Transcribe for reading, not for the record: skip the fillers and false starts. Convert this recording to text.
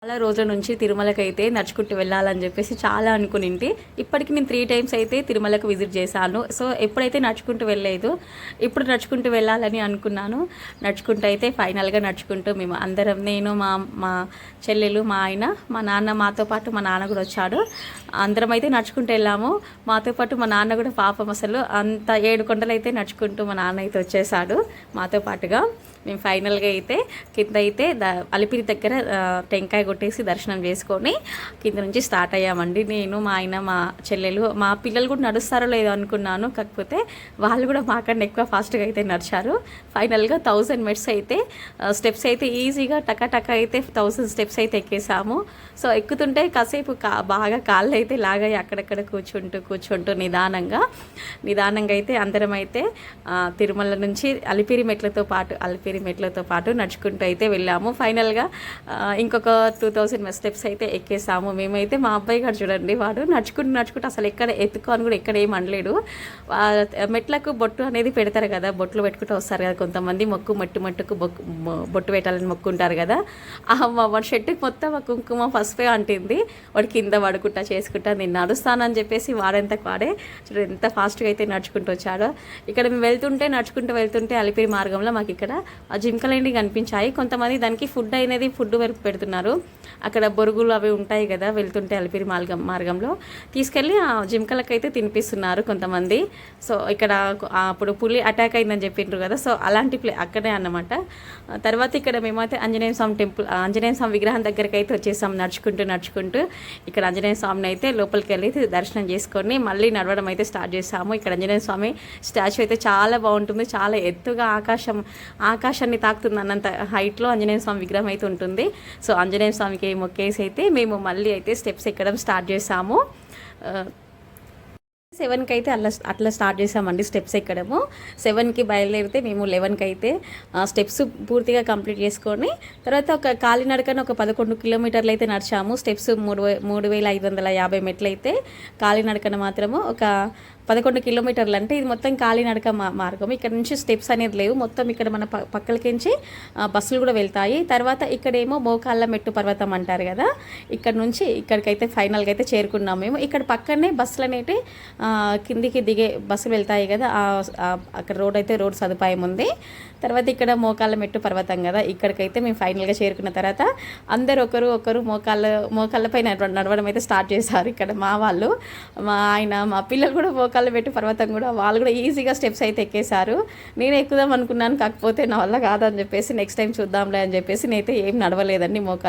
చాలా రోజుల నుంచి తిరుమలకైతే నడుచుకుంటూ వెళ్ళాలని చెప్పేసి చాలా అనుకునింటి. ఇప్పటికి నేను 3 టైమ్స్ అయితే తిరుమలకు విజిట్ చేశాను. సో ఎప్పుడైతే నడుచుకుంటూ వెళ్ళలేదు, ఇప్పుడు నడుచుకుంటూ వెళ్ళాలని అనుకున్నాను. నడుచుకుంటూ అయితే ఫైనల్గా నడుచుకుంటూ మేము అందరం, నేను మా మా చెల్లెలు, మా ఆయన, మా నాన్న, మాతో పాటు మా నాన్న కూడా వచ్చాడు. అందరం అయితే నడుచుకుంటూ వెళ్ళాము. మాతో పాటు మా నాన్న కూడా పాపం అసలు అంత 7 కొండలు అయితే నడుచుకుంటూ మా నాన్న అయితే వచ్చేసాడు మాతో పాటుగా. మేము ఫైనల్గా అయితే కింద అయితే అలిపిరి దగ్గర టెంకాయ కొట్టేసి దర్శనం చేసుకొని కింద నుంచి స్టార్ట్ అయ్యామండి. నేను, మా ఆయన, మా చెల్లెలు, మా పిల్లలు కూడా నడుస్తారో లేదో అనుకున్నాను. కాకపోతే వాళ్ళు కూడా మాకన్నా ఎక్కువ ఫాస్ట్గా అయితే నడిచారు. ఫైనల్గా 1000 మెట్స్ అయితే స్టెప్స్ అయితే ఈజీగా టక అయితే 1000 స్టెప్స్ అయితే ఎక్కేసాము. సో ఎక్కుతుంటే కాసేపు బాగా కాళ్ళు అయితే లాగాయి. అక్కడక్కడ కూర్చుంటూ నిదానంగా అయితే అందరం అయితే తిరుమల నుంచి అలిపిరి మెట్లతో పాటు నడుచుకుంటూ అయితే వెళ్ళాము. ఫైనల్గా ఇంకొక 2000 స్టెప్స్ అయితే ఎక్కేసాము. మేమైతే మా అబ్బాయి గారు చూడండి, వాడు నడుచుకుంటూ అసలు ఎక్కడ ఎత్తుకొని కూడా ఎక్కడ ఏం అనలేడు. మెట్లకు బొట్టు అనేది పెడతారు కదా, బొట్లు పెట్టుకుంటూ వస్తారు కదా కొంతమంది, మట్టుకు బొట్టు పెట్టాలని మొక్కుంటారు కదా. వాడి షర్టుకి మొత్తం ఆ కుంకుమ పసుపే అంటింది. వాడు కింద పడుకుంటా చేసుకుంటా నేను నడుస్తానని చెప్పేసి వాడే చూడు ఎంత ఫాస్ట్గా అయితే నడుచుకుంటూ వచ్చాడో. ఇక్కడ మేము నడుచుకుంటూ వెళ్తుంటే అలిపిరి మార్గంలో మాకు ఇక్కడ జింకలన్నీ కనిపించాయి. కొంతమంది దానికి ఫుడ్ వరకు పెడుతున్నారు. అక్కడ బొరుగులు అవి ఉంటాయి కదా, వెళ్తుంటే అలిపిరి మార్గంలో తీసుకెళ్ళి ఆ జింకలకైతే తినిపిస్తున్నారు కొంతమంది. సో ఇక్కడ అప్పుడు పులి అటాక్ అయిందని చెప్పిండ్రు కదా, సో అలాంటి అక్కడే అన్నమాట. తర్వాత ఇక్కడ మేమైతే ఆంజనేయ స్వామి విగ్రహం దగ్గరికి అయితే వచ్చేసాం నడుచుకుంటూ. ఇక్కడ ఆంజనేయ స్వామిని అయితే లోపలికి వెళ్ళి దర్శనం చేసుకొని మళ్ళీ నడవడం అయితే స్టార్ట్ చేసాము. ఇక్కడ ఆంజనేయ స్వామి స్టాచ్యూ అయితే చాలా బాగుంటుంది. చాలా ఎత్తుగా ఆకాశాన్ని తాకుతుంది అన్నంత హైట్లో ఆంజనేయ స్వామి విగ్రహం అయితే ఉంటుంది. సో ఆంజనేయ స్వామికి మొక్కేసి అయితే మేము మళ్ళీ అయితే స్టెప్స్ ఎక్కడం స్టార్ట్ చేసాము. 7కి అయితే అట్లా స్టార్ట్ చేసామండి స్టెప్స్ ఎక్కడము. 7కి బయలుదేరితే మేము 11కి అయితే స్టెప్స్ పూర్తిగా కంప్లీట్ చేసుకొని తర్వాత ఒక కాలినడకన ఒక 11 కిలోమీటర్లు అయితే నడిచాము. స్టెప్స్ 3550 మెట్లు అయితే కాలినడకన మాత్రము ఒక 11 కిలోమీటర్లు. అంటే ఇది మొత్తం కాలినడక మార్గం. ఇక్కడ నుంచి స్టెప్స్ అనేది లేవు, మొత్తం ఇక్కడ మన పక్కలకించి బస్సులు కూడా వెళ్తాయి. తర్వాత ఇక్కడేమో మోకాళ్ళ మెట్టు పర్వతం అంటారు కదా, ఇక్కడ నుంచి ఇక్కడికైతే ఫైనల్గా అయితే చేరుకున్నాము మేము. ఇక్కడ పక్కనే బస్సులు అనేవి కిందికి దిగే బస్సులు వెళ్తాయి కదా, అక్కడ రోడ్ సదుపాయం ఉంది. తర్వాత ఇక్కడ మోకాళ్ళ మెట్టు పర్వతం కదా, ఇక్కడికైతే మేము ఫైనల్గా చేరుకున్న తర్వాత అందరు ఒకరు మోకాళ్ళపై నడవడం అయితే స్టార్ట్ చేశారు. ఇక్కడ మా వాళ్ళు, మా ఆయన, మా పిల్లలు కూడా మోకాళ్ళ మెట్టు పర్వతం కూడా వాళ్ళు కూడా ఈజీగా స్టెప్స్ అయితే ఎక్కేశారు. నేను ఎక్కుదాం అనుకున్నాను, కాకపోతే నా వల్ల కాదని చెప్పేసి నెక్స్ట్ టైం చూద్దాంలే అని చెప్పేసి నేనైతే ఏం నడవలేదండి మోకాళ్ళ